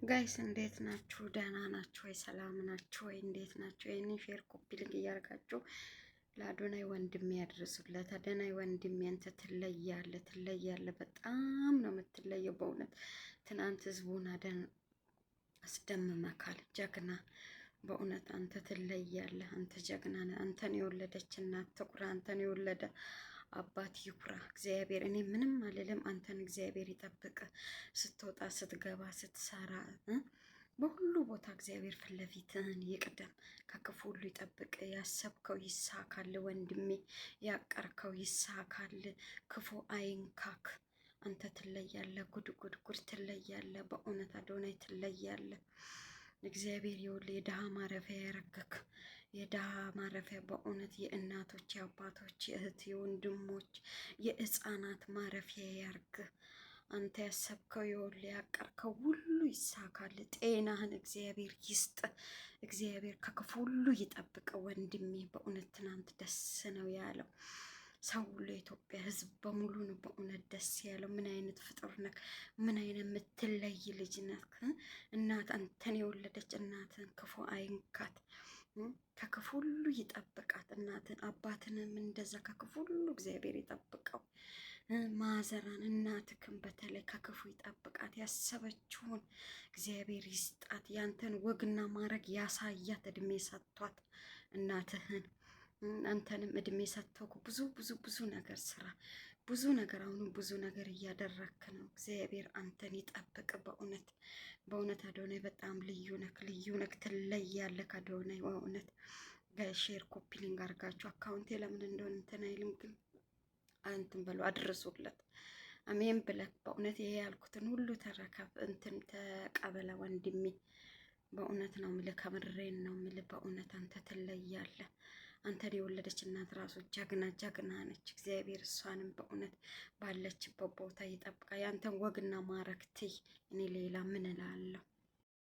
ጋይስ እንዴት ናችሁ? ደህና ናችሁ ወይ? ሰላም ናችሁ ወይ? እንዴት ናችሁ? ይሄንን ሼር ኮፒ ሊንክ እያደረጋችሁ ለአዶናይ ወንድሜ ያድርሱለት። አዶናይ ወንድሜ አንተ ትለያለህ። በጣም ነው የምትለየው በእውነት። ትናንት ህዝቡን አስደምመካል። ጀግና በእውነት አንተ ትለያለህ። አንተ ጀግና ነህ። አንተን የወለደች እናት ትኩራ፣ አንተን የወለደ አባት ይኩራ። እግዚአብሔር እኔ ምንም አልልም። አንተን እግዚአብሔር ይጠብቅ። ስትወጣ ስትገባ ስትሰራ በሁሉ ቦታ እግዚአብሔር ፊት ለፊትህን ይቅደም። ከክፉ ሁሉ ይጠብቅ። ያሰብከው ይሳካል ወንድሜ፣ ያቀርከው ይሳካል። ክፉ አይንካክ። አንተ ትለያለህ። ጉድ ትለያለህ። በእውነት አዶናይ ትለያለህ። እግዚአብሔር ይኸውልህ የድሃ ማረፊያ ያረገክ፣ የድሃ ማረፊያ በእውነት የእናቶች የአባቶች የእህት የወንድሞች የህፃናት ማረፊያ ያርግ። አንተ ያሰብከው ይኸውልህ ያቀርከው ሁሉ ይሳካል። ጤናህን እግዚአብሔር ይስጥ። እግዚአብሔር ከክፉ ሁሉ ይጠብቅ ወንድሜ። በእውነት ትናንት ደስ ነው ያለው ሰው ሁሉ የኢትዮጵያ ሕዝብ በሙሉ ነው በእውነት ደስ ያለው። ምን አይነት ፍጡር ነህ! ምን አይነት የምትለይ ልጅ ነህ! እናት አንተን የወለደች እናትን ክፉ አይንካት፣ ከክፉ ሁሉ ይጠብቃት። እናትን አባትንም እንደዛ ከክፉ ሁሉ እግዚአብሔር ይጠብቀው። ማዘራን እናትክን በተለይ ከክፉ ይጠብቃት። ያሰበችውን እግዚአብሔር ይስጣት። ያንተን ወግና ማድረግ ያሳያት። እድሜ ሰጥቷት እናትህን አንተንም እድሜ ሰጥተው ብዙ ነገር ስራ፣ ብዙ ነገር አሁንም ብዙ ነገር እያደረክ ነው። እግዚአብሔር አንተን ይጠብቅ። በእውነት አዶናይ በጣም ልዩ ነክ ትለያለህ አዶናይ። በእውነት ሼር ኮፒ ሊንክ አድርጋችሁ አካውንቴ ለምን እንደሆነ እንትን አይልም፣ ግን እንትን በሉ አድርሱለት። አሜን ብለህ በእውነት ይሄ ያልኩትን ሁሉ ተረከብ፣ እንትን ተቀበለ ወንድሜ። በእውነት ነው የምልህ፣ ከምሬን ነው የምልህ። በእውነት አንተ ትለያለህ። አንተን የወለደች እናት ራሱ ጀግና ነች። እግዚአብሔር እሷንም በእውነት ባለችበት ቦታ ይጠብቃ። ያንተን ወግና ማረክት እኔ ሌላ ምን እላለሁ?